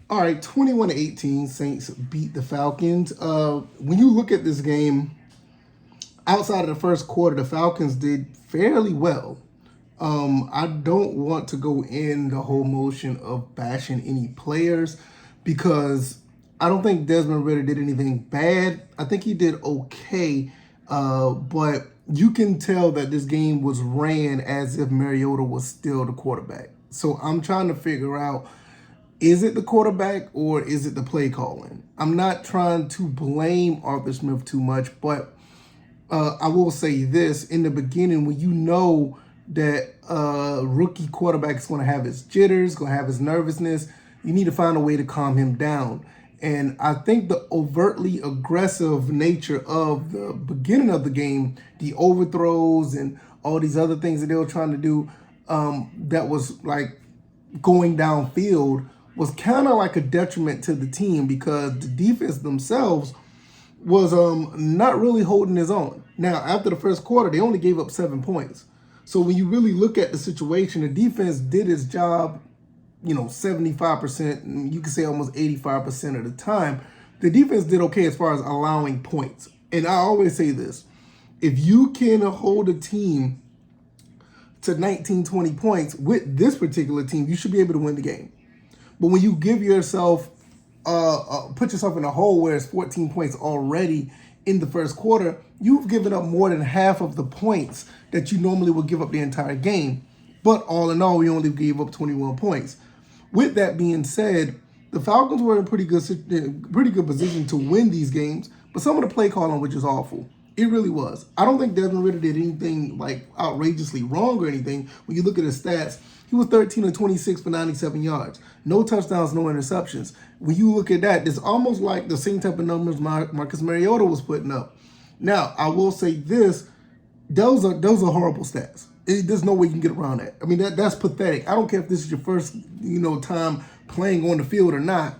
All right, 21-18, Saints beat the Falcons. When you look at this game, outside of the first quarter, the Falcons did fairly well. I don't want to go in the whole motion of bashing any players because I don't think Desmond Ritter did anything bad. I think he did okay, but you can tell that this game was ran as if Mariota was still the quarterback. So I'm trying to figure out, is it the quarterback or is it the play calling? I'm not trying to blame Arthur Smith too much, but I will say this: in the beginning, when you know that rookie quarterback is going to have his jitters, going to have his nervousness, you need to find a way to calm him down. And I think the overtly aggressive nature of the beginning of the game, the overthrows and all these other things that they were trying to do, that was like going downfield, was kind of like a detriment to the team because the defense themselves was not really holding his own. Now, after the first quarter, they only gave up 7 points. So when you really look at the situation, the defense did its job, 75%, you can say almost 85% of the time. The defense did okay as far as allowing points. And I always say this: if you can hold a team to 19, 20 points with this particular team, you should be able to win the game. But when you give yourself, put yourself in a hole where it's 14 points already in the first quarter, you've given up more than half of the points that you normally would give up the entire game. But all in all, we only gave up 21 points. With that being said, the Falcons were in pretty good position to win these games, but some of the play calling was just awful. It really was. I don't think Desmond Ritter did anything like outrageously wrong or anything. When you look at his stats, he was 13 of 26 for 97 yards. No touchdowns, no interceptions. When you look at that, it's almost like the same type of numbers Marcus Mariota was putting up. Now, I will say this: those are horrible stats. There's no way you can get around that. I mean, that's pathetic. I don't care if this is your first, time playing on the field or not.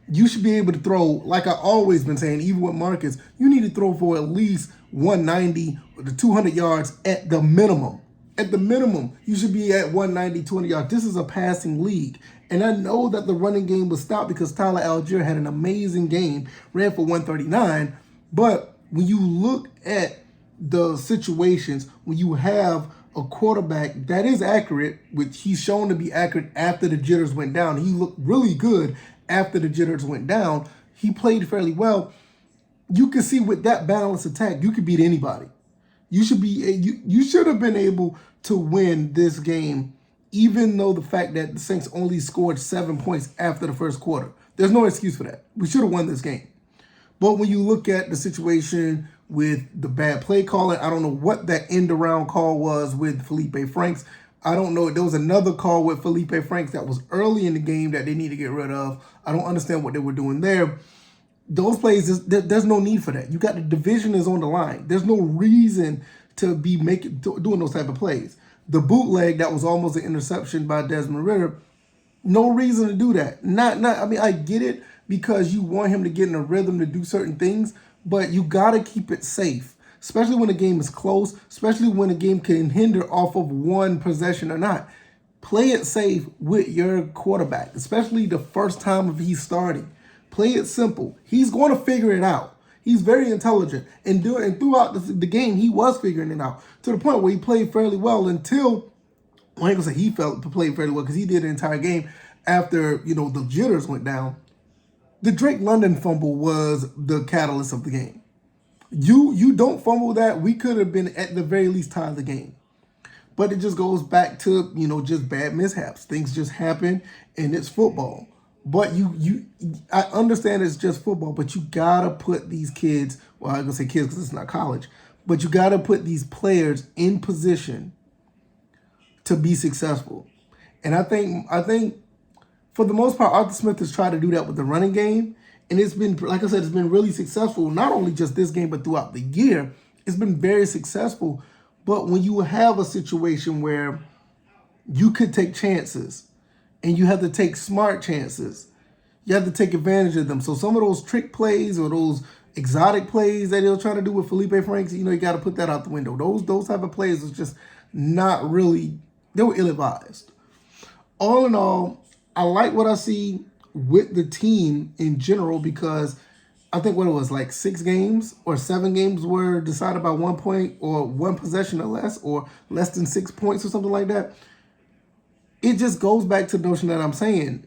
You should be able to throw, like I always been saying, even with Marcus, you need to throw for at least 190 to 200 yards at the minimum. At the minimum, you should be at 190, 200 yards. This is a passing league. And I know that the running game was stopped because Tyler Algier had an amazing game, ran for 139. But when you look at the situations, when you have a quarterback that is accurate, which he's shown to be accurate after the jitters went down. He looked really good after the jitters went down. He played fairly well. You can see with that balanced attack, you could beat anybody. You should have been able to win this game, even though the fact that the Saints only scored 7 points after the first quarter. There's no excuse for that. We should have won this game. But when you look at the situation with the bad play calling, I don't know what that end around call was with Felipe Franks. I don't know. There was another call with Felipe Franks that was early in the game that they need to get rid of. I don't understand what they were doing there. Those plays, there's no need for that. You got the division is on the line. There's no reason to be doing those type of plays. The bootleg that was almost an interception by Desmond Ritter, no reason to do that. I mean, I get it because you want him to get in a rhythm to do certain things, but you got to keep it safe, especially when the game is close, especially when the game can hinder off of one possession or not. Play it safe with your quarterback, especially the first time if he's starting. Play it simple. He's going to figure it out. He's very intelligent. And throughout the game, he was figuring it out to the point where he played fairly well until, well, I ain't gonna say he played fairly well because he did the entire game after, the jitters went down. The Drake London fumble was the catalyst of the game. You don't fumble that, we could have been at the very least tied the game. But it just goes back to, just bad mishaps. Things just happen and it's football. But I understand it's just football, but you gotta put these kids, well, I'm gonna say kids because it's not college, but you gotta put these players in position to be successful. And I think for the most part, Arthur Smith has tried to do that with the running game. And it's been, like I said, it's been really successful, not only just this game, but throughout the year. It's been very successful. But when you have a situation where you could take chances and you have to take smart chances, you have to take advantage of them. So some of those trick plays or those exotic plays that they'll try to do with Felipe Franks, you got to put that out the window. Those type of plays was just not really, they were ill-advised. All in all, I like what I see. with the team in general, because I think what it was, like 6 games or 7 games were decided by 1 point or 1 possession or less than 6 points or something like that. It just goes back to the notion that I'm saying.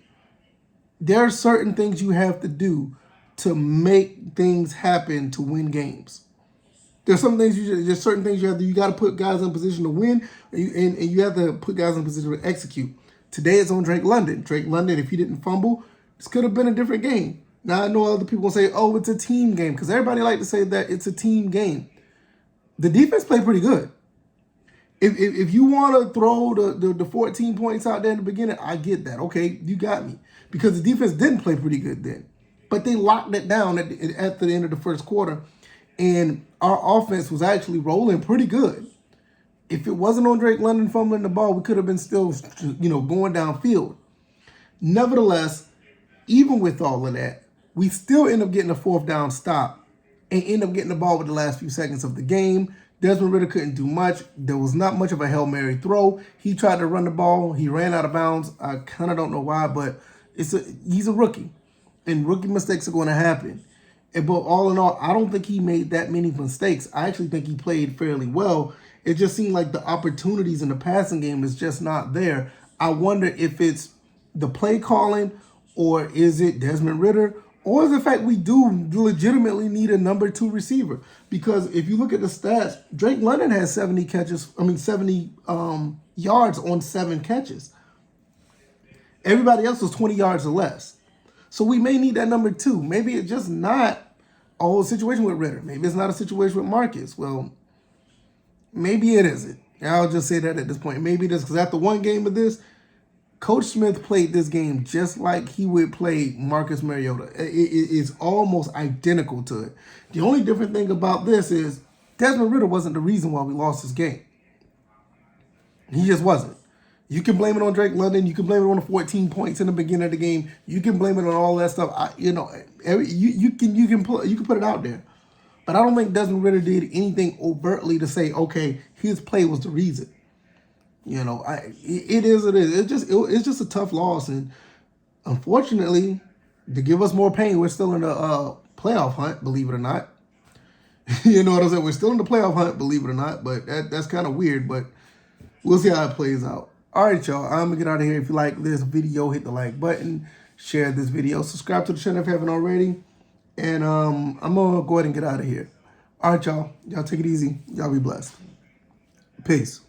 There are certain things you have to do to make things happen to win games. There's some things there's certain things you have to, you got to put guys in position to win, and you have to put guys in position to execute. Today it's on Drake London. Drake London, if he didn't fumble, this could have been a different game. Now I know other people say, "Oh, it's a team game," because everybody like to say that it's a team game. The defense played pretty good. If you want to throw the 14 points out there in the beginning, I get that. Okay, you got me, because the defense didn't play pretty good then, but they locked it down at the end of the first quarter, and our offense was actually rolling pretty good. If it wasn't on Drake London fumbling the ball, we could have been still, going downfield. Nevertheless, even with all of that, we still end up getting a 4th down stop and end up getting the ball with the last few seconds of the game. Desmond Ridder couldn't do much. There was not much of a Hail Mary throw. He tried to run the ball. He ran out of bounds. I kind of don't know why, but he's a rookie, and rookie mistakes are going to happen. But all in all, I don't think he made that many mistakes. I actually think he played fairly well. It just seemed like the opportunities in the passing game is just not there. I wonder if it's the play calling, or is it Desmond Ridder, or is the fact we do legitimately need a number 2 receiver? Because if you look at the stats, Drake London has 70 yards on 7 catches. Everybody else was 20 yards or less. So we may need that number 2. Maybe it's just not a whole situation with Ridder. Maybe it's not a situation with Marcus. Well, maybe it isn't. I'll just say that at this point. Maybe it is, because after 1 game of this, Coach Smith played this game just like he would play Marcus Mariota. It is almost identical to it. The only different thing about this is Desmond Ridder wasn't the reason why we lost this game. He just wasn't. You can blame it on Drake London. You can blame it on the 14 points in the beginning of the game. You can blame it on all that stuff. You can put it out there. But I don't think Desmond Ridder did anything overtly to say, okay, his play was the reason. It is. It's just a tough loss, and unfortunately, to give us more pain, we're still in the playoff hunt. Believe it or not, you know what I'm saying. We're still in the playoff hunt. Believe it or not, but that's kind of weird. But we'll see how it plays out. All right, y'all. I'm gonna get out of here. If you like this video, hit the like button, share this video, subscribe to the channel if you haven't already, and I'm gonna go ahead and get out of here. All right, y'all. Y'all take it easy. Y'all be blessed. Peace.